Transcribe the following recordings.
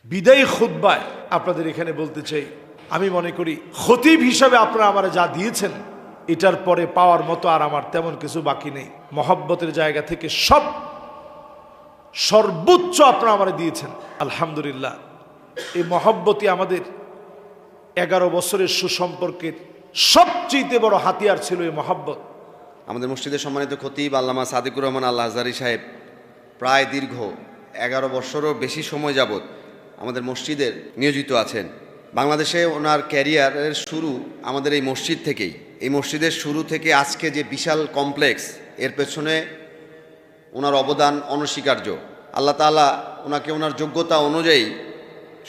বিদায়ী খুতবায় আপনাদের এখানে বলতে চাই, আমি মনে করি খতিব হিসাবে আপনারা আমার যা দিয়েছেন এটার পরে পাওয়ার মতো আর আমার তেমন কিছু বাকি নেই। মহব্বতের জায়গা থেকে সর্বোচ্চ আপনারা আমার দিয়েছেন, আলহামদুলিল্লাহ। এই মহব্বতই আমাদের 11 বছরের সুসম্পর্কের সবচেয়ে বড় হাতিয়ার ছিল এই মহব্বত। আমাদের মসজিদের সম্মানিত খতিব আল্লামা সাদিকুর রহমান আল আজহারী সাহেব প্রায় দীর্ঘ 11 বছরও বেশি সময় যাবৎ আমাদের মসজিদের নিয়োজিত আছেন। বাংলাদেশে ওনার ক্যারিয়ারের শুরু আমাদের এই মসজিদ থেকেই। এই মসজিদের শুরু থেকে আজকে যে বিশাল কমপ্লেক্স, এর পেছনে ওনার অবদান অনস্বীকার্য। আল্লাহ তাআলা ওনাকে ওনার যোগ্যতা অনুযায়ী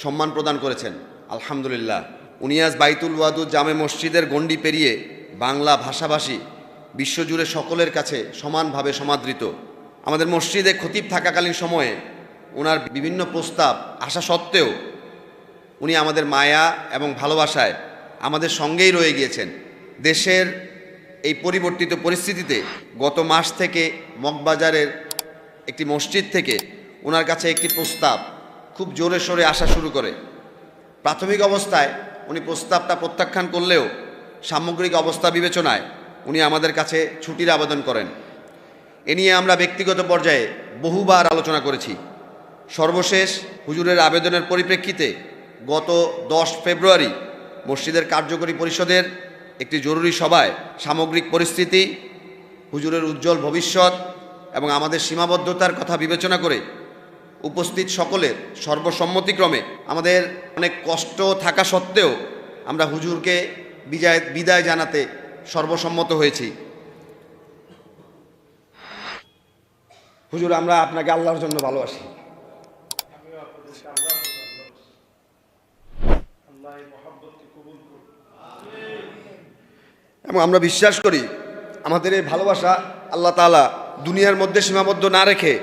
সম্মান প্রদান করেছেন, আলহামদুলিল্লাহ। উনি আজ বাইতুল ওয়াদুদ জামে মসজিদের গণ্ডি পেরিয়ে বাংলা ভাষাভাষী বিশ্বজুড়ে সকলের কাছে সমানভাবে সমাদৃত। আমাদের মসজিদে খতিব থাকাকালীন সময়ে ওনার বিভিন্ন প্রস্তাব আসা সত্ত্বেও উনি আমাদের মায়া এবং ভালোবাসায় আমাদের সঙ্গেই রয়ে গিয়েছেন। দেশের এই পরিবর্তিত পরিস্থিতিতে গত মাস থেকে মগবাজারের একটি মসজিদ থেকে ওনার কাছে একটি প্রস্তাব খুব জোরে সোরে আসা শুরু করে। প্রাথমিক অবস্থায় উনি প্রস্তাবটা প্রত্যাখ্যান করলেও সামগ্রিক অবস্থা বিবেচনায় উনি আমাদের কাছে ছুটির আবেদন করেন। এ নিয়ে আমরা ব্যক্তিগত পর্যায়ে বহুবার আলোচনা করেছি। সর্বশেষ হুজুরের আবেদনের পরিপ্রেক্ষিতে গত 10 ফেব্রুয়ারি মসজিদের কার্যকরী পরিষদের একটি জরুরি সভায় সামগ্রিক পরিস্থিতি, হুজুরের উজ্জ্বল ভবিষ্যৎ এবং আমাদের সীমাবদ্ধতার কথা বিবেচনা করে উপস্থিত সকলের সর্বসম্মতিক্রমে আমাদের অনেক কষ্ট থাকা সত্ত্বেও আমরা হুজুরকে বিদায় জানাতে সর্বসম্মত হয়েছি। হুজুর, আমরা আপনাকে আল্লাহর জন্য ভালোবাসি। এবং আমরা বিশ্বাস করি আমাদের এই ভালোবাসা আল্লাহ তাআলা দুনিয়ার মধ্যে সীমাবদ্ধ না রেখে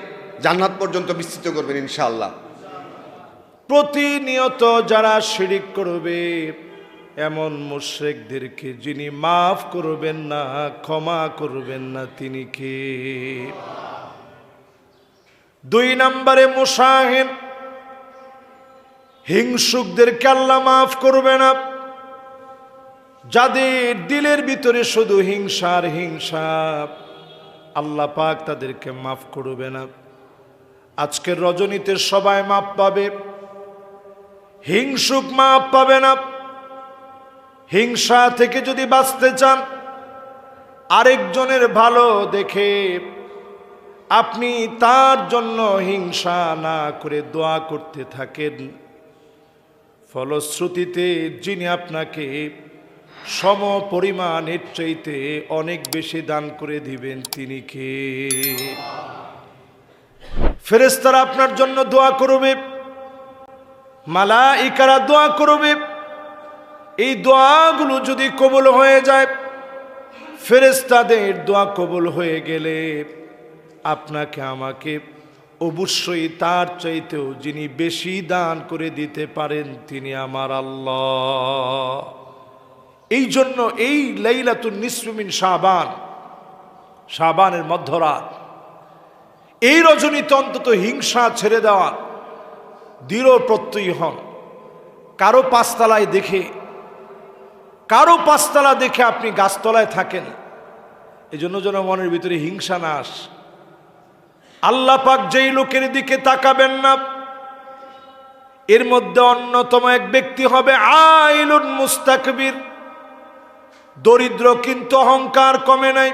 জান্নাত পর্যন্ত বিস্তৃত করবেন ইনশাআল্লাহ। প্রতিনিয়ত যারা শিরিক করবে এমন মুশরিকদেরকে যিনি মাফ করবেন না, ক্ষমা করবেন না, তিনি কে? 2 নম্বরে মুশাহিন, হিংসুকদেরকে আল্লাহ মাফ করবে না। যাদের দিলের ভিতরে শুধু হিংসার হিংসা, আল্লাহ পাক তাদেরকে মাফ করবে না। আজকের রজনীতে সবাই মাপ পাবে, হিংসুক মাপ পাবে না। হিংসা থেকে যদি বাঁচতে চান, আরেকজনের ভালো দেখে আপনি তার জন্য হিংসা না করে দোয়া করতে থাকেন, ফলশ্রুতিতে যিনি আপনাকে সম পরিমাণের চাইতে অনেক বেশি দান করে দিবেন, তিনি কে? ফেরেশতারা আপনার জন্য দোয়া করবে, মালাইকারা দোয়া করবে। এই দোয়াগুলো যদি কবুল হয়ে যায়, ফেরেশতাদের দোয়া কবুল হয়ে গেলে আপনাকে আমাকে অবশ্যই তার চাইতেও যিনি বেশি দান করে দিতে পারেন, তিনি আমার আল্লাহ। এই জন্য এই লাইলাতুন নিসফি মিন শাবান, শাবানের মধ্যরাত, এই রজনীতে অন্তত হিংসা ছেড়ে দেওয়া, দৃঢ় প্রত্যয়ী হন। কারো পাঁচতলা দেখে আপনি গাছতলায় থাকেন, এজন্য যেন মনের ভিতরে হিংসা না আসে। আল্লাহ পাক যেই লোকের দিকে তাকাবেন না, এর মধ্যে অন্যতম এক ব্যক্তি হবে আইলুন মুস্তাকবির। দরিদ্র কিন্তু অহংকার কমে নাই,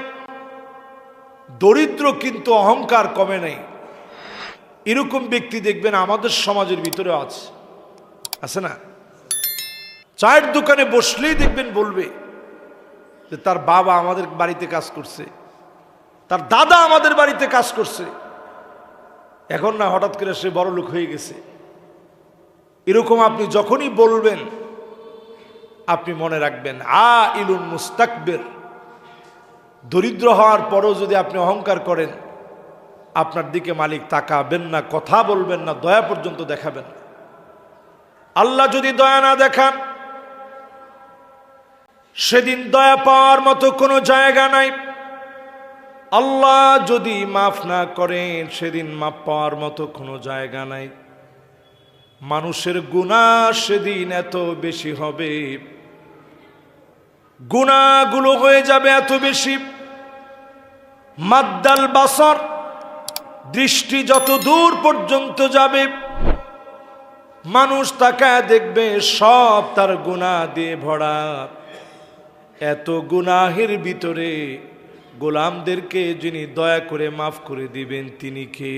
দরিদ্র কিন্তু অহংকার কমে নাই। এরকম ব্যক্তি দেখবেন আমাদের সমাজের ভিতরে আছে না? চায়ের দোকানে বসলেই দেখবেন বলবে যে তার বাবা আমাদের বাড়িতে কাজ করছে, তার দাদা আমাদের বাড়িতে কাজ করছে, এখন না হঠাৎ করে সে বড় লোক হয়ে গেছে। এরকম আপনি যখনই বলবেন, আপনি মনে রাখবেন আইলুন মুস্তাকবির। দরিদ্র হওয়ার পরও যদি আপনি অহংকার করেন, আপনার দিকে মালিক তাকাবেন না, কথা বলবেন না, দয়া পর্যন্ত দেখাবেন না। আল্লাহ যদি দয়া না দেখান, সেদিন দয়া পাওয়ার মতো কোনো জায়গা নাই। আল্লাহ যদি মাফ না করেন, সেদিন মাফ পাওয়ার মতো কোনো জায়গা নাই। মানুষের গুনাহ সেদিন এত বেশি হবে, গুনাহগুলো হয়ে যাবে এত বেশি, মাদ্দাল বাসর, দৃষ্টি যত দূর পর্যন্ত যাবে মানুষ তাকায় দেখবে সব তার গুনাহ দিয়ে ভরা। এত গুনাহের ভিতরে গোলামদেরকে যিনি দয়া করে মাফ করে দিবেন তিনি কে?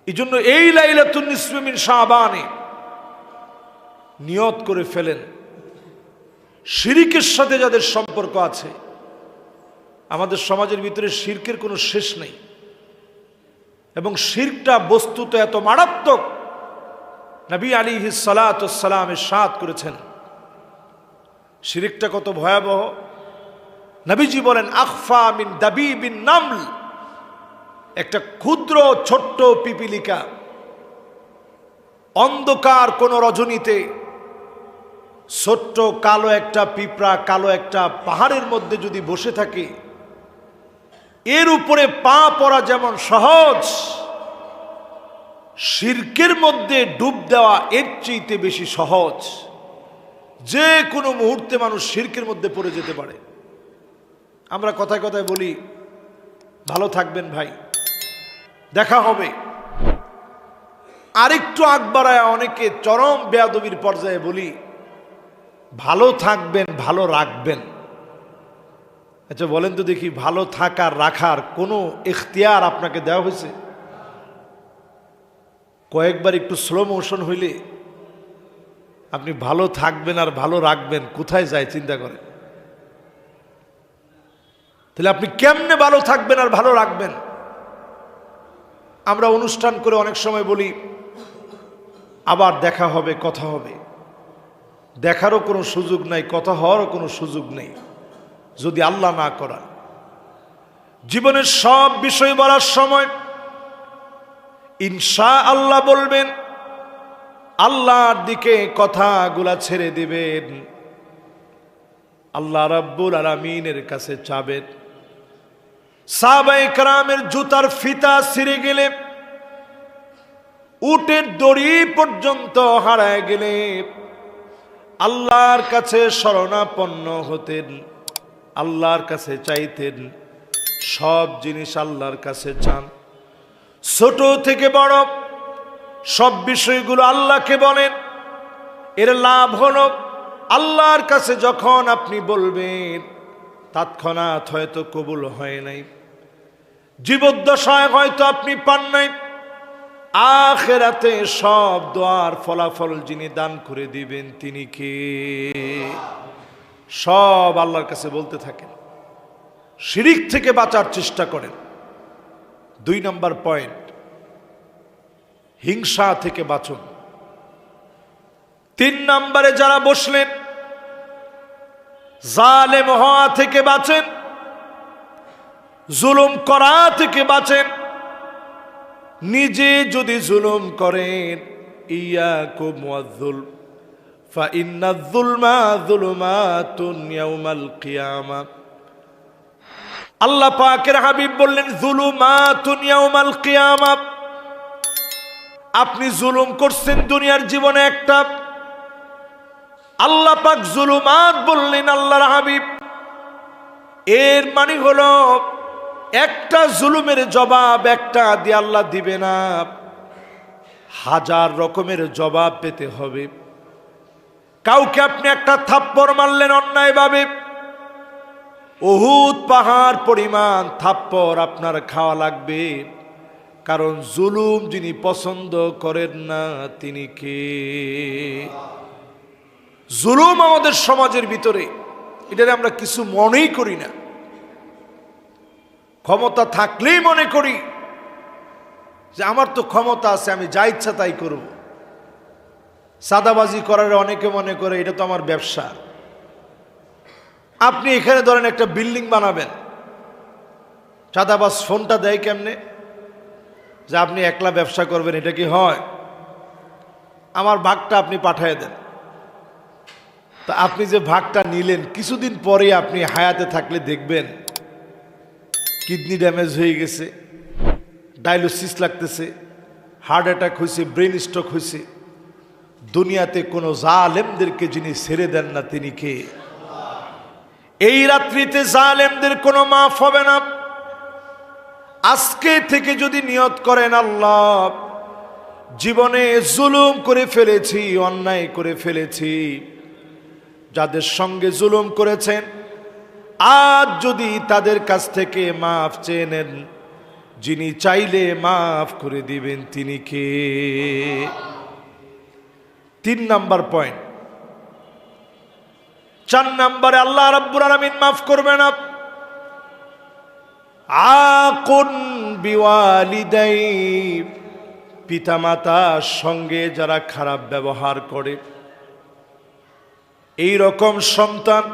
এই জন্য এই লাইলাতুন নিসফ মিন শাবানে নিয়ত করে ফেলেন, শিরকের সাথে যাদের সম্পর্ক আছে, আমাদের সমাজের ভিতরে শিরকের কোনো শেষ নেই, এবং শিরকটা বস্তুত এত মারাত্মক, নবী আলাইহিস সালাতু ওয়াস সালাম ইরশাদ করেছেন শিরকটা কত ভয়াবহ। নবীজি বলেন আখফা মিন দাবিবিন নামল, একটা ক্ষুদ্র ছোট্ট পিপিলিকা অন্ধকার কোন রজনীতে ছোট্ট কালো একটা পিঁপড়া কালো একটা পাহাড়ের মধ্যে যদি বসে থাকে, এর উপরে পা পড়া যেমন সহজ, শিরকের মধ্যে ডুব দেওয়া এর চেয়ে বেশি সহজ। যে কোনো মুহূর্তে মানুষ শিরকের মধ্যে পড়ে যেতে পারে। আমরা কথায় কথায় বলি ভালো থাকবেন ভাই, দেখা হবে, আরেকটু আগ বাড়ায় অনেকে চরম বেয়াদবির পর্যায়ে বলি ভালো থাকবেন ভালো রাখবেন। আচ্ছা বলেন তো দেখি, ভালো থাকার রাখার কোনো ইখতিয়ার আপনাকে দেওয়া হয়েছে? কয়েকবার একটু স্লো মোশন হইলে আপনি ভালো থাকবেন আর ভালো রাখবেন কোথায় যায় চিন্তা করেন। তাহলে আপনি কেমনে ভালো থাকবেন আর ভালো রাখবেন? আমরা অনুষ্ঠান করে অনেক সময় বলি আবার দেখা হবে, কথা হবে। দেখারও কোনো সুযোগ নাই, কথা হওয়ারও কোনো সুযোগ নেই যদি আল্লাহ না করা। জীবনের সব বিষয় বলার সময় ইনশাআল্লাহ বলবেন, আল্লাহর দিকে কথাগুলা ছেড়ে দিবেন, আল্লাহ রাব্বুল আলামিনের কাছে চাবেন। সাহাবায়ে কেরামের জুতার ফিতা ছিঁড়ে গেলে, উটের দড়ি পর্যন্ত হারায় গেলে আল্লাহর কাছে শরণাপন্ন হতেন, আল্লাহর কাছে চাইতেন। সব জিনিস আল্লাহর কাছে চান, ছোট থেকে বড় সব বিষয়গুলো আল্লাহকে বলেন। এর লাভ হলো আল্লাহর কাছে যখন আপনি বলবেন তৎক্ষণাৎ হয়তো কবুল হয় নাই, জীবদ্দশায় হয়তো আপনি পান নাই, আখিরাতে সব দোয়ার ফলাফল যিনি দান করে দিবেন তিনি কে? সব আল্লাহর কাছে বলতে থাকেন, শিরক থেকে বাঁচার চেষ্টা করেন। 2 নম্বর পয়েন্ট, হিংসা থেকে বাঁচুন। 3 নম্বরে যারা বসলেন, জালেম হওয়া থেকে বাঁচেন, জুলুম করা থেকে বাঁচেন। নিজে যদি জুলুম করেন, ইয়াকুম ওয়াজ-যুলম ফাইন্নাজ-যুলমা যুলুমাতুন ইয়াউমাল কিয়ামা। আল্লাহ পাকের হাবিব বললেন যুলুমাতুন ইয়াউমাল কিয়ামা। আপনি জুলুম করছেন দুনিয়ার জীবনে একটা, আল্লাহ পাক জুলুমাত বললেন আল্লাহর হাবিব। এর মানে হলো একটা জুলুমের জবাব একটা দিয়ে আল্লাহ দিবে না, 1000 রকমের জবাব পেতে হবে। কাউকে আপনি একটা থাপ্পড় মারলেন অন্যায়ভাবে, উহুদ পাহাড় পরিমাণ থাপ্পড় আপনার খাওয়া লাগবে, কারণ জুলুম যিনি পছন্দ করেন না তিনি কে? জুলুম আমাদের সমাজের ভিতরে, এটা আমরা কিছু মনেই করি না। ক্ষমতা থাকলেই মনে করি যে আমার তো ক্ষমতা আছে, আমি যা ইচ্ছা তাই করব। সাদাবাজি করার অনেকে মনে করে এটা তো আমার ব্যবসা। আপনি এখানে ধরেন একটা বিল্ডিং বানাবেন, চাঁদাবাজ ফোনটা দেয় কেমনে যে আপনি একলা ব্যবসা করবেন, এটা কি হয়? আমার ভাগটা আপনি পাঠিয়ে দেন। তা আপনি যে ভাগটা নিলেন, কিছুদিন পরে আপনি হায়াতে থাকলে দেখবেন কিডনি ড্যামেজ হয়ে গেছে, ডায়ালিসিস লাগতেছে, হার্ট অ্যাটাক হয়েছে, ব্রেন স্ট্রোক হয়েছে, দুনিয়াতে কোনো জালেমদেরকে যিনি ছেড়ে দেন না তিনি কে? এই রাত্রিতে জালেমদের কোনো মাফ হবে না। আজকে থেকে যদি নিয়ত করেন, আল্লাহ জীবনে জুলুম করে ফেলেছি, অন্যায় করে ফেলেছি, যাদের সঙ্গে জুলুম করেছেন আজ যদি তাদের কাছ থেকে মাফ চেয়ে নেন, যিনি চাইলে মাফ করে দিবেন তিনি কে? 3 নাম্বার পয়েন্ট। 4 নাম্বারে আল্লাহ রাব্বুল আলামিন মাফ করবে না। আকুন বিওয়ালিদাই, পিতামাতার সঙ্গে যারা খারাপ ব্যবহার করে, এই রকম সন্তান,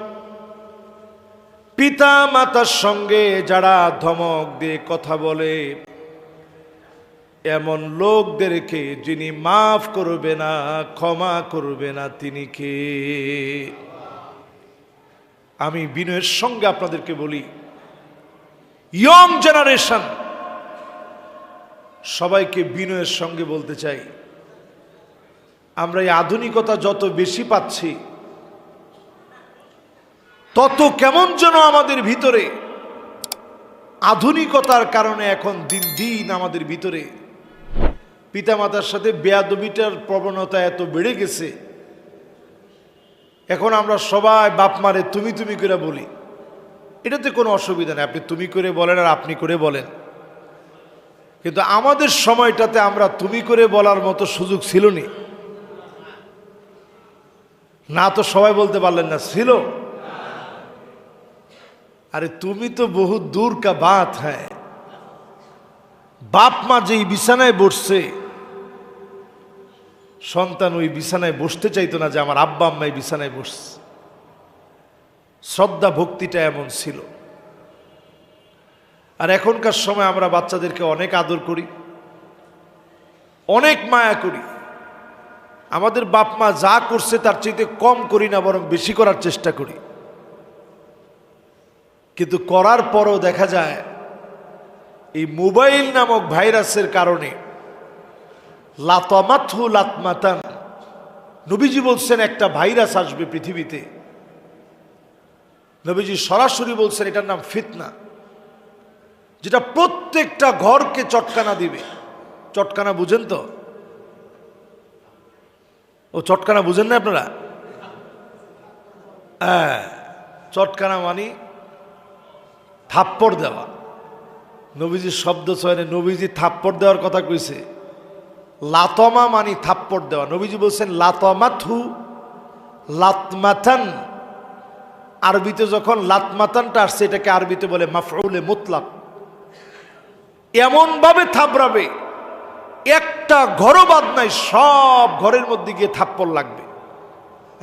পিতা মাতার সঙ্গে যারা ধমক দিয়ে কথা বলে, এমন লোকদেরকে যিনি মাফ করবে না, ক্ষমা করবে না তিনি কে? আমি বিনয়ের সঙ্গে আপনাদেরকে বলি, ইয়ং জেনারেশন সবাইকে বিনয়ের সঙ্গে বলতে চাই, আমরা এই আধুনিকতা যত বেশি পাচ্ছি তত কেমন যেন আমাদের ভিতরে আধুনিকতার কারণে এখন দিন দিন আমাদের ভিতরে পিতামাতার সাথে বেয়াদবিটার প্রবণতা এত বেড়ে গেছে। এখন আমরা সবাই বাপ মারে তুমি তুমি করে বলি, এটাতে কোনো অসুবিধা নেই, আপনি তুমি করে বলেন আর আপনি করে বলেন, কিন্তু আমাদের সময়টাতে আমরা তুমি করে বলার মতো সুযোগ ছিল না, তো সবাই বলতে পারলেন না, ছিল? আরে তুমি তো বহু দূর কা বাত হ্যায়। বাপ মা যেই বিছানায় বসছে, সন্তান ওই বিছানায় বসতে চাইতো না যে আমার আব্বা আম্মা এই বিছানায় বসছে। শ্রদ্ধা ভক্তিটা এমন ছিল। আর এখনকার সময় আমরা বাচ্চাদেরকে অনেক আদর করি, অনেক মায়া করি। আমাদের বাপ মা যা করছে তার চাইতে কম করি না, বরং বেশি করার চেষ্টা করি। কিন্তু করার পরও দেখা যায় এই মোবাইল নামক ভাইরাসের কারণে লাতমাথু লাতমাতান, নবীজি বলছেন একটা ভাইরাস আসবে পৃথিবীতে। নবীজি সরাসরি বলছেন এটার নাম ফিতনা, যেটা প্রত্যেকটা ঘরকে চটকানা দিবে। চটকানা বুঝেন তো? ও চটকানা বুঝেন না আপনারা? হ্যাঁ, চটকানা মানে থাপ্পড় দেওয়া। নবীজির শব্দ চয়নে নবীজি থাপ্পড় দেওয়ার কথা কইছে। লাতমা মানে থাপ্পড় দেওয়া। নবীজি বলছেন লাতমাথু লাতমাতান। আরবিতে যখন লাতমাতানটা আসছে, এটাকে আরবিতে বলে মাফউলে মুতলাক। এমন ভাবে থাপড়াবে একটা ঘরও বাদ নাই, সব ঘরের মধ্যে গিয়ে থাপ্পড় লাগবে।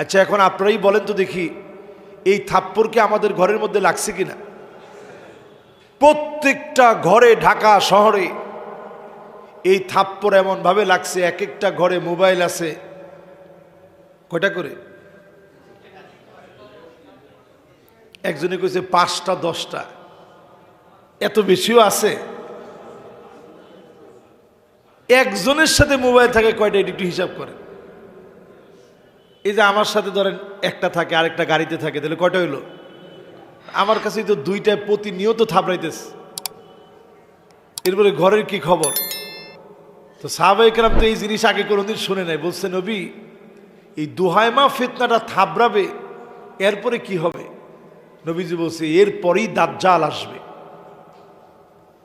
আচ্ছা, এখন আপনারাই বলেন তো দেখি, এই থাপ্পড় কি আমাদের ঘরের মধ্যে লাগছে কিনা? প্রত্যেকটা ঘরে, ঢাকা শহরে এই থাপ্পড় এমন ভাবে লাগছে। এক একটা ঘরে মোবাইল আছে কয়টা করে? একজনে কইছে 5টা 10টা, এত বেশিও আছে। একজনের সাথে মোবাইল থাকে কয়টা, এটি একটু হিসাব করেন। এই যে আমার সাথে ধরেন একটা থাকে, আরেকটা গাড়িতে থাকে, তাহলে কয়টা হইলো? আমার কাছেই তো 2টায় প্রতিনিয়ত থাপড়াইতেছে। এরপরে ঘরের কি খবর? তো সাহাবায়ে কেরাম তো এই জিনিস আগে কোনোদিন শুনে নাই। বলছে নবী, এই দুহাইমা ফিতনাটা থাবড়াবে, এরপরে কি হবে? নবীজি বলছে এরপরেই দাজ্জাল আসবে।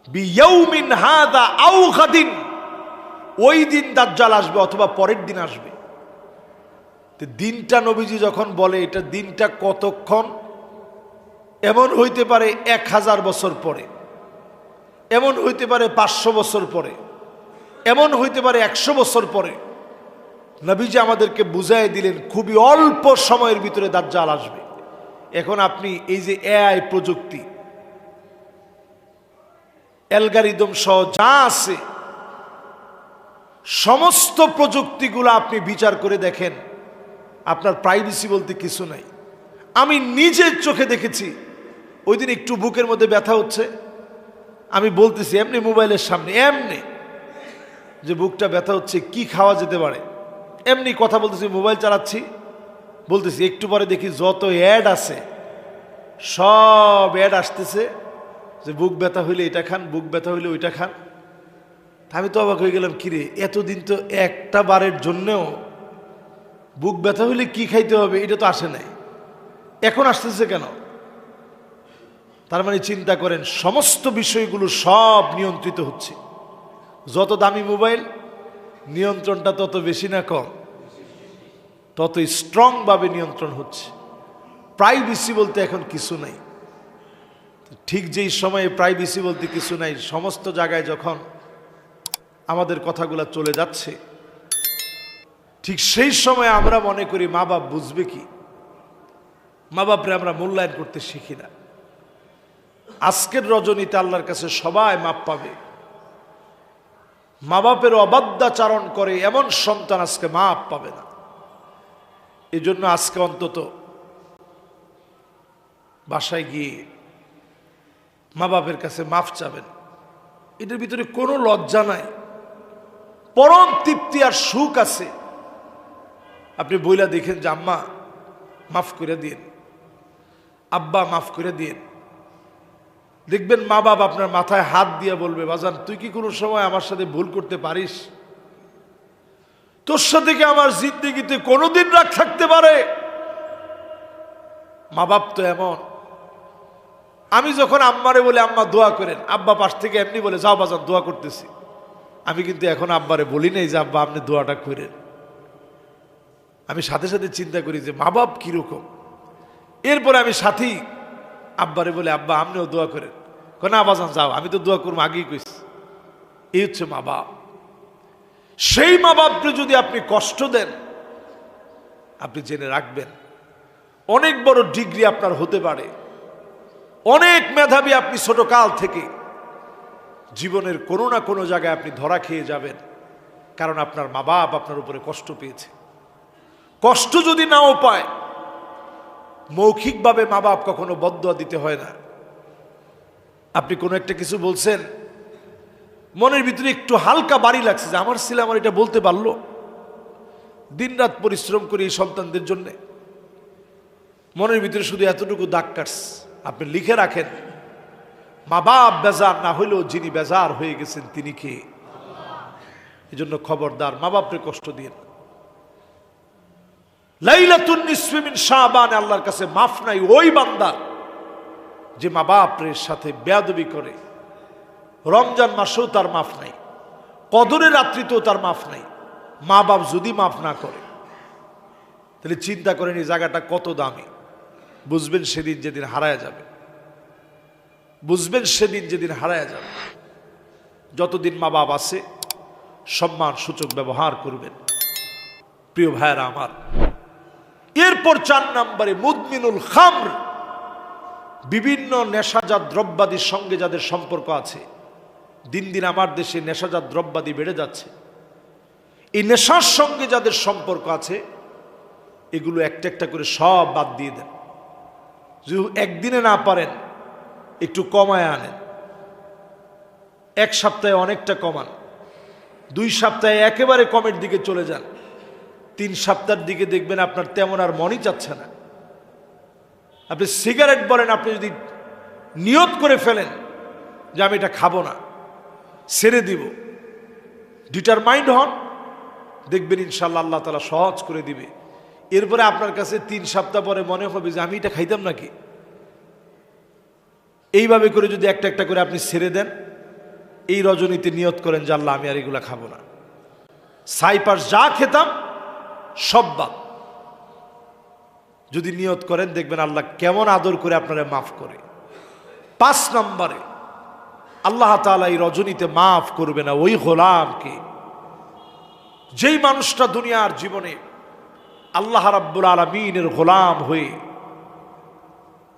বিয়াউমিন হাদা আও গাদিন, ওই দিন দাজ্জাল আসবে অথবা পরের দিন আসবে। তো দিনটা নবীজি যখন বলে, এটা দিনটা কতক্ষণ? এমন হইতে পারে 1000 বছর পরে, এমন হইতে পারে 500 বছর পরে, এমন হইতে পারে 100 বছর পরে। নবীজি আমাদেরকে বুঝাই দিলেন খুবই অল্প সময়ের ভিতরে দাজ্জাল আসবে। এখন আপনি এই যে এআই প্রযুক্তি, অ্যালগরিদম সহ যা আছে, সমস্ত প্রযুক্তিগুলো আপনি বিচার করে দেখেন, আপনার প্রাইভেসি বলতে কিছু নাই। আমি নিজের চোখে দেখেছি। ওই দিন একটু বুকের মধ্যে ব্যথা হচ্ছে, আমি বলতেছি এমনি মোবাইলের সামনে, এমনি যে বুকটা ব্যথা হচ্ছে, কি খাওয়া যেতে পারে? এমনি কথা বলতেছি, মোবাইল চালাচ্ছি, বলতেছি, একটু পরে দেখি যত অ্যাড আছে সব অ্যাড আসতেছে যে বুক ব্যথা হইলে এটা খান, বুক ব্যথা হইলে ওইটা খান। আমি তো অবাক হয়ে গেলাম, কিরে এতদিন তো একটা বারের জন্যেও বুক ব্যথা হইলে কি খাইতে হবে এটা তো আসে নাই, এখন আসতেছে কেন? তার মানে চিন্তা করেন, সমস্ত বিষয়গুলো সব নিয়ন্ত্রিত হচ্ছে। যত দামি মোবাইল, নিয়ন্ত্রণটা তত বেশি না কম? তত স্ট্রংভাবে নিয়ন্ত্রণ হচ্ছে। প্রাইভেসি বলতে এখন কিছু নাই। ঠিক যেই সময়ে প্রাইভেসি বলতে কিছু নাই, সমস্ত জায়গায় যখন আমাদের কথাগুলো চলে যাচ্ছে, ঠিক সেই সময় আমরা মনে করি মা বাপ বুঝবে কি? মা বাপরে আমরা মূল্যায়ন করতে শিখি না। আজকের রজনীতে আল্লাহর কাছে সবাই মাপ পাবে। মা বাপের অবাধ্যাচারণ করে এমন সন্তান আজকে মাপ পাবে না। এই জন্য আজকে অন্তত বাসায় গিয়ে মা বাপের কাছে মাফ চাবেন। এটার ভিতরে কোনো লজ্জা নাই, পরম তৃপ্তি আর সুখ আছে। আপনি বইলা দেখেন যে আম্মা মাফ করে দিন, আব্বা মাফ করে দিন, দেখবেন মা বাপ আপনার মাথায় হাত দিয়ে বলবে, বাজান তুই কি কোনো সময় আমার সাথে ভুল করতে পারিস? তোর সাথে কি আমার জিন্দেগিতে কোনোদিন রাগ থাকতে পারে? মা বাপ তো এমন। আমি যখন আম্মারে বলে আম্মা দোয়া করেন, আব্বা পাশ থেকে এমনি বলে যাও বাজান দোয়া করতেছি, আমি কিন্তু এখন আব্বারে বলি নাই যে আব্বা আপনি দোয়াটা করেন। আমি সাথে সাথে চিন্তা করি যে মা বাপ কিরকম। এরপরে আমি সাথী আব্বারে বলে আব্বা আপনিও দোয়া করেন, না বাজান যাও, আমি তো দোয়া করবো আগেই কইছি। এই হচ্ছে মা বাপ। সেই মা বাপকে যদি আপনি কষ্ট দেন, আপনি জেনে রাখবেন অনেক বড় ডিগ্রি আপনার হতে পারে, অনেক মেধাবী আপনি ছোটকাল থেকে, জীবনের কোনো না কোনো জায়গায় আপনি ধরা খেয়ে যাবেন, কারণ আপনার মা বাপ আপনার উপরে কষ্ট পেয়েছে। কষ্ট যদি নাও পায়, মৌখিকভাবে মা বাপ কখনো বদদোয়া দিতে হয় না। আপনি কোনো একটা কিছু বলছেন, মনের ভিতরে একটু হালকা বাড়ি লাগছে যে আমার ছেলে আমার এটা বলতে পারলো, দিনরাত পরিশ্রম করি এই সন্তানদের জন্যে, মনের ভিতরে শুধু এতটুকু দাগ কাটছে। আপনি লিখে রাখেন, মা বাপ বেজার না হইলেও যিনি বেজার হয়ে গেছেন তিনি কে? এই জন্য খবরদার মা বাপরে কষ্ট দিয়ে না। লাইলাতুন নিসফি মিন শাবান, আল্লাহর কাছে মাফ নাই ওই বান্দা যে মা বাপের সাথে বেয়াদবি করে। রমজান মাসেও তার মাফ নাই, কদরের রাত্রিতেও তার মাফ নাই। মা বাপ যদি মাফ না করে, তাহলে চিন্তা করেন এই জায়গাটা কত দামি। বুঝবেন সেদিন যেদিন হারায় যাবে, বুঝবেন সেদিন যেদিন হারায় যাবে। যতদিন মা বাপ আছে সম্মান সূচক ব্যবহার করবেন। প্রিয় ভাইয়েরা আমার, এরপর 4 নম্বরে মুদমিনুল খামর, বিভিন্ন নেশাজাত দ্রব্যাদির সঙ্গে যাদের সম্পর্ক আছে। দিন দিন আমার দেশে নেশাজাত দ্রব্যাদি বেড়ে যাচ্ছে। এই নেশার সঙ্গে যাদের সম্পর্ক আছে, এগুলো একটা একটা করে সব বাদ দিয়ে দেন। যদি একদিনে না পারেন, একটু কমায় আনেন। 1 সপ্তাহে অনেকটা কমান, 2 সপ্তাহে একেবারে কমের দিকে চলে যান, 3 সপ্তাহের দিকে দেখবেন আপনার তেমন আর মনই চাচ্ছে না। আপনি সিগারেট বলেন, আপনি যদি নিয়ত করে ফেলেন যে আমি এটা খাবো না, ছেড়ে দিব, ডিটারমাইন্ড হন, দেখবেন ইনশাল্লাহ আল্লাহ তাআলা সহজ করে দিবে। এরপরে আপনার কাছে 3 সপ্তাহ পরে মনে হবে যে আমি এটা খাইতাম নাকি। এইভাবে করে যদি একটা একটা করে আপনি ছেড়ে দেন, এই রজনীতে নিয়ত করেন যে আল্লাহ আমি আর এগুলা খাবো না, সাইপাস যা খেতাম সব বাদ। যদি নিয়ত করেন, দেখবেন আল্লাহ কেমন আদর করে আপনারা মাফ করে। 5 নম্বরে আল্লাহ তাআলা এই রজনীতে মাফ করবে না ওই গোলামকে, যেই মানুষটা দুনিয়ার জীবনে আল্লাহ রাব্বুল আলামিনের গোলাম হয়ে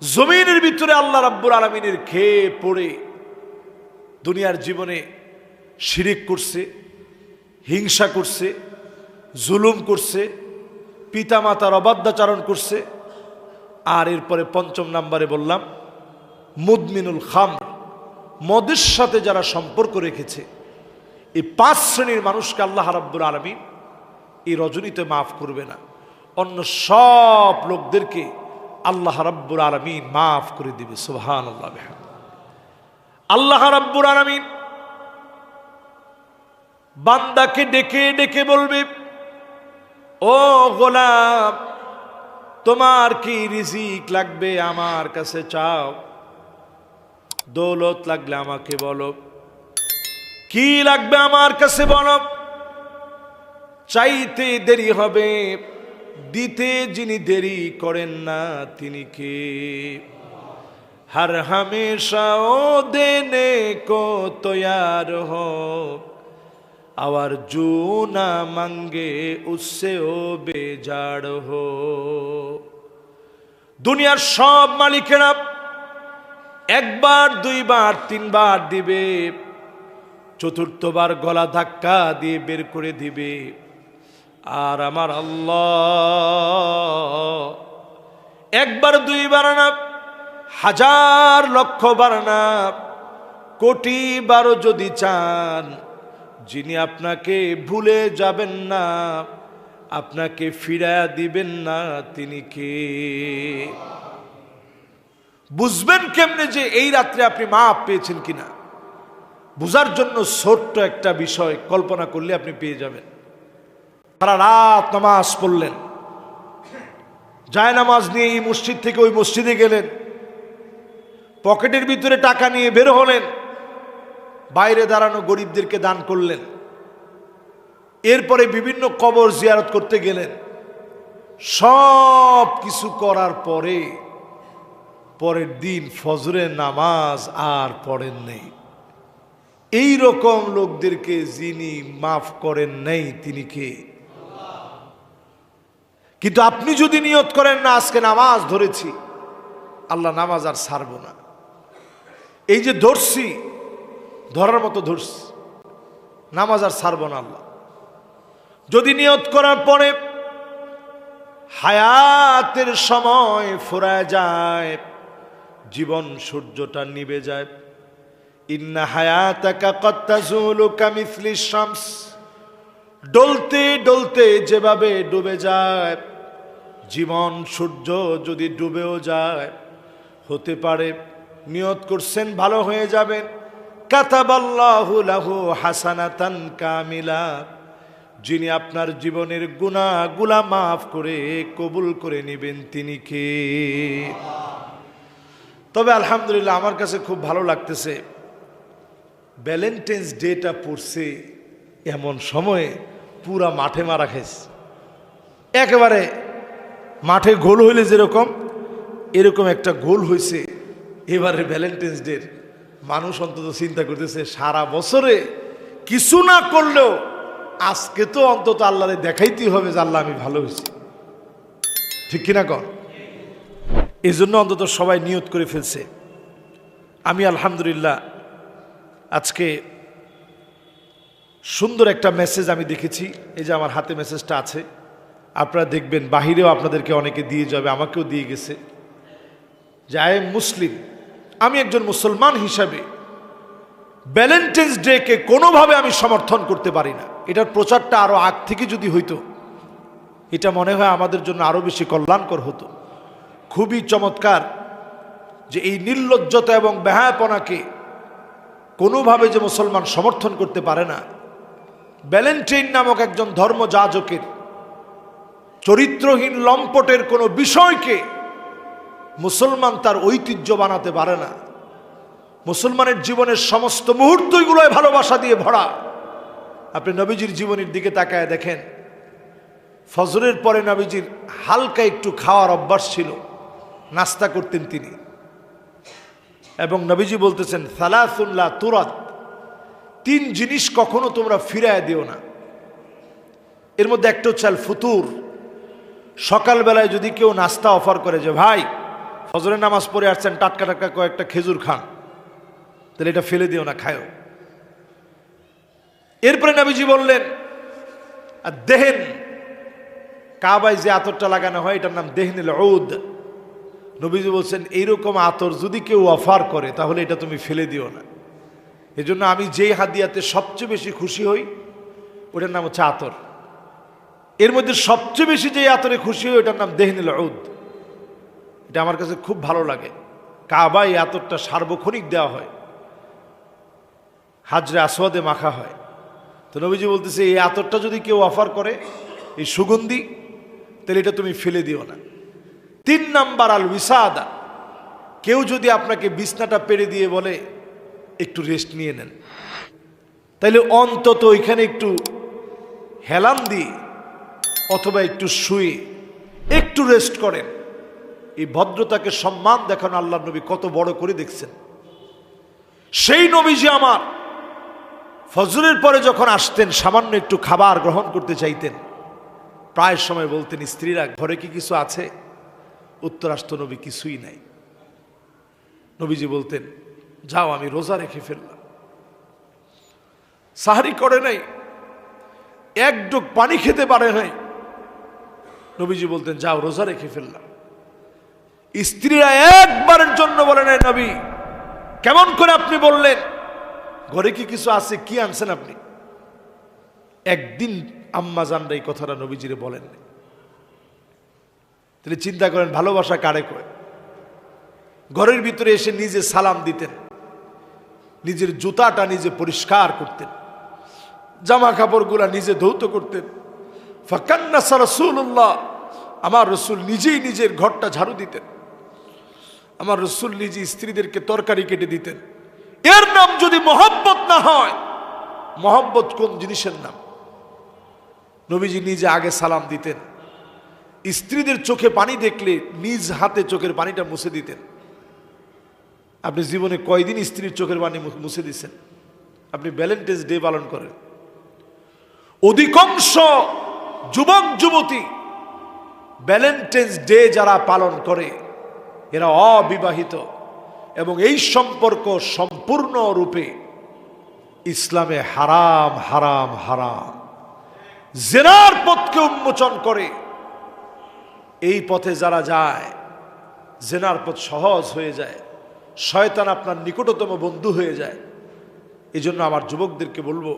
জমিনের ভিতরে আল্লাহ রাব্বুল আলামিনের খেয়ে পড়ে দুনিয়ার জীবনে শিরিক করছে, হিংসা করছে, জুলুম করছে, পিতামাতার অবাধ্যাচরণ করছে। আর এরপরে 5 নম্বরে বললাম মুদমিনুল খামর, মদের সাথে যারা সম্পর্ক রেখেছে, এই 5 শ্রেণীর মানুষকে আল্লাহ রাব্বুল আলামিন এই রজনীতে মাফ করবে না, অন্য সব লোকদেরকে আল্লাহ রাব্বুল আলামিন মাফ করে দিবে। সুবহানাল্লাহ বিহামদিহি। আল্লাহ রাব্বুল আলামিন বান্দাকে ডেকে ডেকে বলবে, ও গোলাম, তোমার কি রিজিক লাগবে আমার কাছে চাও, দৌলত লাগলে আমাকে বলো, কি লাগবে আমার কাছে বলো। চাইতে দেরি হবে, দিতে যিনি দেরি করেন না তিনি কে। हर हमेशा ओ देने को तैयार हो, और जो ना मांगे उससे ओ बेजार हो। দুনিয়ার সব মালিকেরা একবার, দুইবার, তিনবার দিবে, চতুর্থবার গলা ধাক্কা দিয়ে বের করে দিবে। আর আমার আল্লাহ একবার, দুইবার না, হাজার লক্ষ বার না, কোটি বারও যদি চান, যিনি আপনাকে ভুলে যাবেন না, আপনাকে ফিরায়া দিবেন না, তিনি কে। বুঝবেন কেমনে যে এই রাত্রে আপনি মাফ পেয়েছেন কিনা? বুঝার জন্য ছোট্ট একটা বিষয় কল্পনা করলে আপনি পেয়ে যাবেন। সারা রাত নামাজ পড়লেন, জায় নামাজ নিয়ে এই মসজিদ থেকে ওই মসজিদে গেলেন, পকেটের ভিতরে টাকা নিয়ে বের হলেন, বাইরে দাঁড়ানো গরিবদেরকে দান করলেন, এরপরে বিভিন্ন কবর জিয়ারত করতে গেলেন। সব কিছু করার পরে পরের দিন ফজরের নামাজ আর পড়েন নেই। এই রকম লোকদেরকে যিনি মাফ করেন নাই তিনি কে? কিন্তু আপনি যদি নিয়ত করেন না আজকে নামাজ ধরেছি, আল্লাহ নামাজ আর ছাড়বো না, এই যে ধরছি, ধরার মতো ধরছি, নামাজ আর ছাড়বো না আল্লাহ, যদি নিয়ত করার পরে হায়াতের সময় ফুরায় যায়, জীবন সূর্যটা নিভে যায়, ইন্না হায়াতাকা কদ তাজুলু কামিসলিশ শামস, ডলতে ডলতে যেভাবে ডুবে যায় জীবন, সূর্য যদি ডুবেও যায়, হতে পারে নিয়ত করছেন ভালো হয়ে যাবেন, কাতাবাল্লাহু লাহু হাসানাতান কামিলা, যিনি আপনার জীবনের গুনাহগুলা মাফ করে কবুল করে নেবেন তিনি কে? তবে আলহামদুলিল্লাহ আমার কাছে খুব ভালো লাগতেছে, ভ্যালেন্টাইন্স ডেটা পড়ছে এমন সময়ে পুরা মাঠে মারা খাইছে, একেবারে মাঠে গোল হইলে যেরকম এরকম একটা গোল হয়েছে এবারে ভ্যালেন্টাইন্স ডের। মানুষ অন্তত চিন্তা করতেছে সারা বছরে কিছু না করলেও আজকে তো অন্তত আল্লাহরে দেখাইতেই হবে যে আল্লাহ আমি ভালো হয়েছি, ঠিক কিনা কর? এই জন্য অন্তত সবাই নিয়ত করে ফেলছে। আমি আলহামদুলিল্লাহ আজকে সুন্দর একটা মেসেজ আমি দেখেছি, এই যে আমার হাতে মেসেজটা আছে, আপনারা দেখবেন বাহিরেও আপনাদেরকে অনেকে দিয়ে যাবে, আমাকেও দিয়ে গেছে, যে আই এম মুসলিম, আমি একজন মুসলমান হিসাবে ভ্যালেন্টাইন্স ডেকে কোনোভাবে আমি সমর্থন করতে পারি না। এটার প্রচারটা আরও আগ থেকে যদি হইতো, এটা মনে হয় আমাদের জন্য আরও বেশি কল্যাণকর হতো। খুবই চমৎকার যে এই নির্লজ্জতা এবং বেহায়াপনাকে কোনোভাবে যে মুসলমান সমর্থন করতে পারে না। ভ্যালেন্টাইন নামক একজন ধর্মযাজকের চরিত্রহীন লম্পটের কোনো বিষয়কে মুসলমান তার ঐতিহ্য বানাতে পারে না। মুসলমানের জীবনের সমস্ত মুহূর্তগুলোয় ভালোবাসা দিয়ে ভরা। আপনি নবীজির জীবনের দিকে তাকায় দেখেন, ফজরের পরে নবীজির হালকা একটু খাওয়ার অভ্যাস ছিল, নাস্তা করতেন তিনি, এবং নবীজি বলতেছেন সালাসুন লা তুরাদ, 3 জিনিস কখনো তোমরা ফিরায় দিও না। এর মধ্যে একটা হচ্ছে আল ফুতুর, সকালবেলায় যদি কেউ নাস্তা অফার করে যে ভাই ফজরের নামাজ পড়ে আসছেন, টাটকা টাটকা কয়েকটা খেজুর খান, তাহলে এটা ফেলে দিও না, খায়ও। এরপরে নবীজি বললেন আর দেহেন, কাবায় যে আতরটা লাগানো হয় এটার নাম দেহনিল উদ। নবীজি বলছেন এইরকম আতর যদি কেউ অফার করে তাহলে এটা তুমি ফেলে দিও না। এজন্য আমি যেই হাদিয়াতে সবচেয়ে বেশি খুশি হই ওটার নাম হচ্ছে আতর। এর মধ্যে সবচেয়ে বেশি যে আতরে খুশি হই ওটার নাম দেহনিল উদ। এটা আমার কাছে খুব ভালো লাগে। কাবা এই আতরটা সার্বক্ষণিক দেওয়া হয়, হাজরে আসওয়াদে মাখা হয়। তো নবীজি বলতেছে এই আতরটা যদি কেউ অফার করে, এই সুগন্ধি, তাহলে এটা তুমি ফেলে দিও না। 3 নাম্বার আল উইসাদা, কেউ যদি আপনাকে বিছনাটা পেরে দিয়ে বলে একটু রেস্ট নিয়ে নেন, তাইলে অন্তত ওইখানে একটু হেলান দিয়ে অথবা একটু শুয়ে একটু রেস্ট করেন। এই ভদ্রতাকে সম্মান দেখানো আল্লাহ নবী কত বড় করে দেখছেন। সেই নবীজি আমার ফজরের পরে যখন আসতেন, সামান্য একটু খাবার গ্রহণ করতে চাইতেন, প্রায় সময় বলতেন স্ত্রীরা ঘরে কি কিছু আছে? উত্তর আসতো নবী কিছুই নাই। নবীজি বলতেন যাও আমি রোজা রেখে ফেললাম, সাহারি করে নাই, এক ডুক পানি খেতে পারে নাই। নবীজি বলতেন যাও রোজা রেখে ফেললাম। স্ত্রীরা একবারের জন্য বলে নাই নবী কেমন করে আপনি বললেন, ঘরে কি কিছু আছে, কি আনছেন আপনি? একদিন আম্মা জানরা এই কথাটা নবীজিরে বলেন। তাহলে চিন্তা করেন ভালোবাসা কারে কয়। ঘরের ভিতরে এসে নিজে সালাম দিতেন, নিজের জুতাটা নিজে পরিষ্কার করতেন, জামা কাপড়গুলা নিজে ধৌত করতেন। ফাকান্নাসা রাসূলুল্লাহ, আমার রসুল নিজেই নিজের ঘরটা ঝাড়ু দিতেন। আমার রসুল নিজে স্ত্রীদেরকে তরকারি কেটে দিতেন। এর নাম যদি মহব্বত না হয়, মহব্বত কোন জিনিসের নাম? নবীজি নিজে আগে সালাম দিতেন, স্ত্রীদের চোখে পানি দেখলে নিজ হাতে চোখের পানিটা মুছে দিতেন। আপনি জীবনে কয়দিন স্ত্রীর চোখের পানি মুছে দিচ্ছেন? আপনি ভ্যালেন্টাইন্স ডে পালন করেন। অধিকাংশ যুবক যুবতী ভ্যালেন্টাইন্স ডে যারা পালন করে এরা অবিবাহিত, এবং এই সম্পর্ক সম্পূর্ণরূপে ইসলামে হারাম হারাম হারাম। জেনার পথকে উন্মোচন করে। এই পথে যারা যায়, জেনার পথ সহজ হয়ে যায়, শয়তান আপনার নিকটতম বন্ধু হয়ে যায়। এই জন্য আমার যুবকদেরকে বলবো,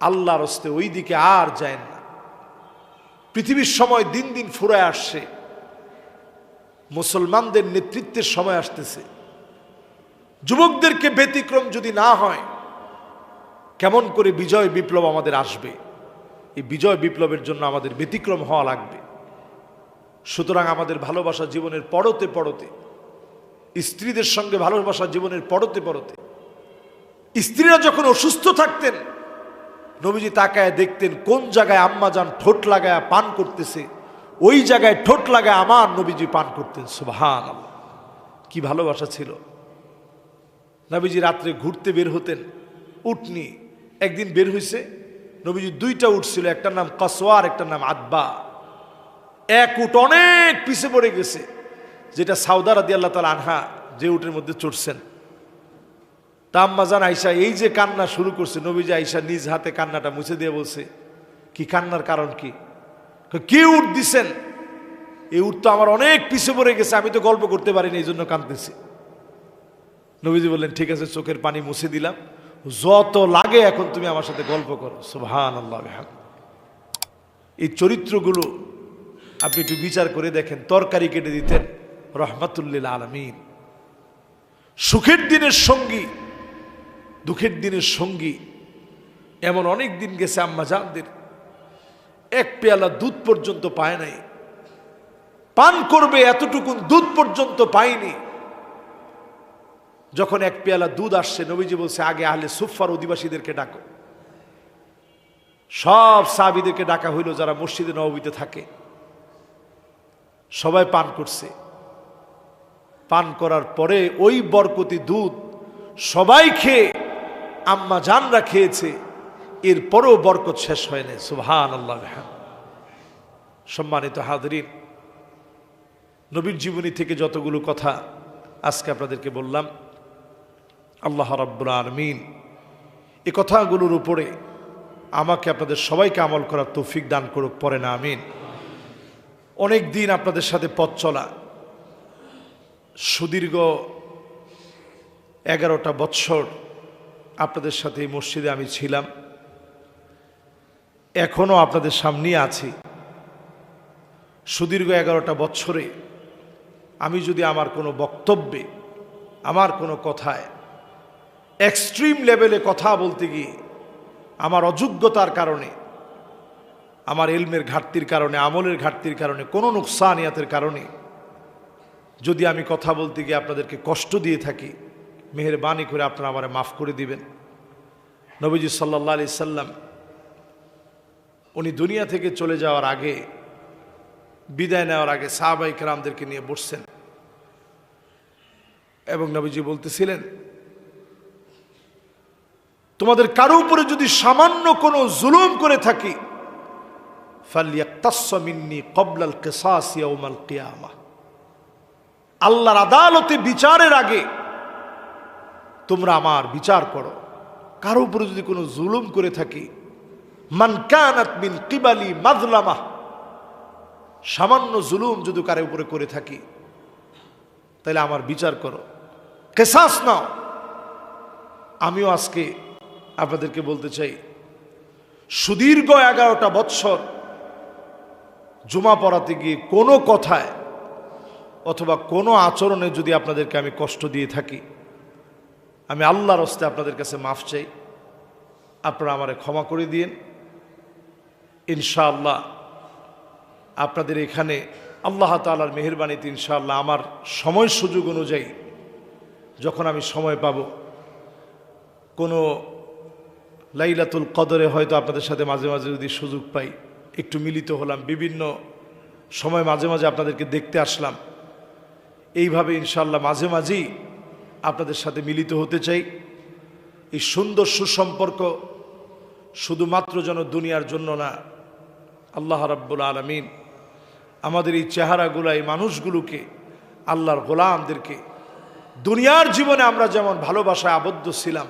আল্লাহর হস্তে ওই দিকে আর যায় না। পৃথিবীর সময় দিন দিন ফুরায় আসছে, মুসলমানদের নেতৃত্বের সময় আসতেছে। যুবকদেরকে ব্যতিক্রম যদি না হয়, কেমন করে বিজয় বিপ্লব আমাদের আসবে? এই বিজয় বিপ্লবের জন্য আমাদের ব্যতিক্রম হওয়া লাগবে। সুতরাং আমাদের ভালোবাসা জীবনের পড়তে পড়তে, স্ত্রীদের সঙ্গে ভালোবাসা জীবনের পড়তে পড়তে, স্ত্রীরা যখন অসুস্থ থাকতেন নবীজি তাকায় দেখতেন কোন জায়গায় আম্মা জান ঠোঁট লাগায় পান করতেছে, ওই জায়গায় ঠোঁট লাগায় আমার নবীজি পান করতেন। সুবহানাল্লাহ, কি ভালোবাসা ছিল। নবীজি রাত্রে ঘুরতে বের হতেন, উটনি একদিন বের হইছে, নবীজি 2টা উট ছিল, একটার নাম কসওয়ার, একটার নাম আদবা। এক উট অনেক পিছে পড়ে গেছে, যেটা সাউদা রাদিয়াল্লাহু তাআলা আনহা যে উটের মধ্যে চড়ছেন। তা আম্মা জান আয়েশা এই যে কান্না শুরু করছে, নবীজি আয়েশা নিজ হাতে কান্নাটা মুছে দিয়ে বলছে, কি কান্নার কারণ কি? কি উট দিছেন? এই উট তো আমার অনেক পিছে পড়ে গেছে, আমি তো গল্প করতে পারিনি, এই জন্য কাঁদতেছি। নবীজি বললেন ঠিক আছে, চোখের পানি মুছে দিলাম, যত লাগে এখন তুমি আমার সাথে গল্প করো। সুবহানাল্লাহ। এই চরিত্রগুলো আপনি একটু বিচার করে দেখেন। তরকারি কেটে দিতেন, রহমাতুল্লিল আলামিন। সুখের দিনের সঙ্গী, দুঃখের দিনের সঙ্গী, এমন অনেক দিন গেছে আম্মা জানদের এক পেয়ালা দুধ পর্যন্ত পায় নাই, পান করবে এতটুকুন দুধ পর্যন্ত পায়নি। যখন এক পেয়ালা দুধ আসছে, নবীজি বলছে আগে আহলে সুফার অধিবাসীদেরকে ডাকো। সব সাহাবীদেরকে ডাকা হইল যারা মসজিদে নববীতে থাকে। সবাই পান করছে। পান করার পরে ওই বরকতি দুধ সবাই খেয়ে, আম্মা জানরা খেয়েছে, এরপরেও বরকত শেষ হয় না। সুবহানাল্লাহ। সম্মানিত হাজরিন, নবীর জীবনী থেকে যতগুলো কথা আজকে আপনাদেরকে বললাম, আল্লাহ রাব্বুল আলামিন এই কথাগুলোর উপরে আমাকে আপনাদের সবাইকে আমল করার তৌফিক দান করুক, পরে না আমিন। অনেক দিন আপনাদের সাথে পথ চলা, সুদীর্ঘ 11টা বৎসর আপনাদের সাথে এই মসজিদে আমি ছিলাম, এখনো আপনাদের সামনেই আছি। সুদীর্ঘ 11টা বছরে আমি যদি আমার কোনো বক্তব্যে, আমার কোনো কথায় এক্সট্রিম লেভেলে কথা বলতে গিয়ে আমার অযোগ্যতার কারণে, আমার ইলমের ঘাটতির কারণে, আমলের ঘাটতির কারণে, কোনো নুকসানিয়াতের কারণে যদি আমি কথা বলতে গিয়ে আপনাদেরকে কষ্ট দিয়ে থাকি, মেহেরবানি করে আপনারা আমারে মাফ করে দিবেন। নবীজি সাল্লাল্লাহু আলাইহি সাল্লাম উনি দুনিয়া থেকে চলে যাওয়ার আগে, বিদায় নেওয়ার আগে সাহাবায়ে কেরামদেরকে নিয়ে বসছেন এবং নবীজি বলতেছিলেন, তোমাদের কারো উপরে যদি সামান্য কোনো জুলুম করে থাকি, ফালইয়াকতাস মিন্নি ক্বাবলাল কিসাস ইয়াউমাল কিয়ামাহ, আল্লাহর আদালতে বিচারের আগে তোমরা আমার বিচার করো। কারো উপরে যদি কোনো জুলুম করে থাকি, মান কানাত মিন কিবালি মাজলামা, সামান্য জুলুম যদি কারো উপরে করে থাকি তাহলে আমার বিচার করো, কিসাস নাও। আমিও আজকে আপনাদেরকে বলতে চাই, সুদীর্ঘ 11টা বৎসর জুমা পড়াতে গিয়ে কোনো কথায় অথবা কোনো আচরণে যদি আপনাদেরকে আমি কষ্ট দিয়ে থাকি, আমি আল্লাহর হস্তে আপনাদের কাছে মাফ চাই। আপনারা আমারে ক্ষমা করে দিয়েন। ইনশাআল্লাহ আপনাদের এখানে আল্লাহ তাআলার মেহেরবানিতে ইনশাআল্লাহ আমার সময় সুযোগ অনুযায়ী যখন আমি সময় পাব, কোনো লাইলাতুল কদরে হয়তো আপনাদের সাথে মাঝে মাঝে যদি সুযোগ পাই, একটু মিলিত হলাম, বিভিন্ন সময় মাঝে মাঝে আপনাদেরকে দেখতে আসলাম, এইভাবে ইনশাআল্লাহ মাঝে মাঝেই আপনাদের সাথে মিলিত হতে চাই। এই সুন্দর সুসম্পর্ক শুধুমাত্র যেন দুনিয়ার জন্য না, আল্লাহ রাব্বুল আলামিন আমাদের এই চেহারাগুলো, এই মানুষগুলোকে, আল্লাহর গোলামদেরকে দুনিয়ার জীবনে আমরা যেমন ভালোবাসায় আবদ্ধ ছিলাম,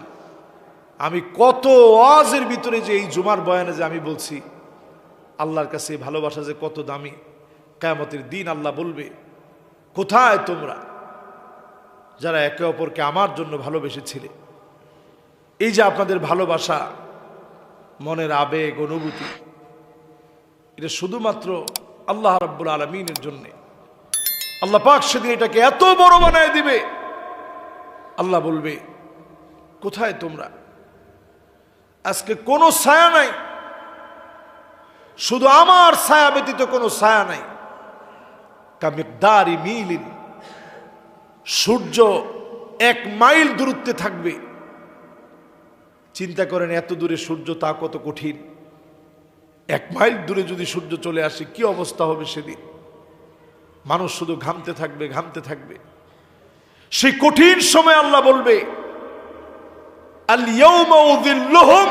আমি কত ওয়াজের ভিতরে যে এই জুমার বয়ানে যে আমি বলছি, আল্লাহর কাছে এই ভালোবাসা যে কত দামি, কিয়ামতের দিন আল্লাহ বলবে, কোথায় তোমরা যারা একে অপরকে আমার জন্য ভালোবেসেছিলে? এই যে আপনাদের ভালোবাসা, মনের আবেগ, অনুভূতি, এটা শুধুমাত্র আল্লাহ রাব্বুল আলামিনের জন্য। আল্লাহ পাক সেদিন এটাকে এত বড় বানায় দিবে, আল্লাহ বলবে, কোথায় তোমরা? আজকে কোনো ছায়া নাই, শুধু আমার ছায়া ব্যতীত কোনো ছায়া নাই। কামিকদারি মিলিন, সূর্য 1 মাইল দূরত্বে থাকবে। চিন্তা করেন এত দূরে সূর্য, তা কত কঠিন। 1 মাইল দূরে যদি সূর্য চলে আসে কি অবস্থা হবে সেদিন? মানুষ শুধু ঘামতে থাকবে, ঘামতে থাকবে। সেই কঠিন সময় আল্লাহ বলবে, আল ইয়াউমা উযিল্লুহুম,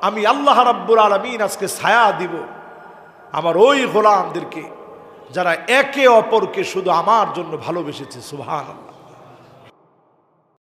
আমি আল্লাহ রাব্বুল আলামিন আজকে ছায়া দিব আমার ওই গোলামদেরকে যারা একে অপরকে শুধু আমার জন্য ভালোবেসেছে। সুবহানাল্লাহ।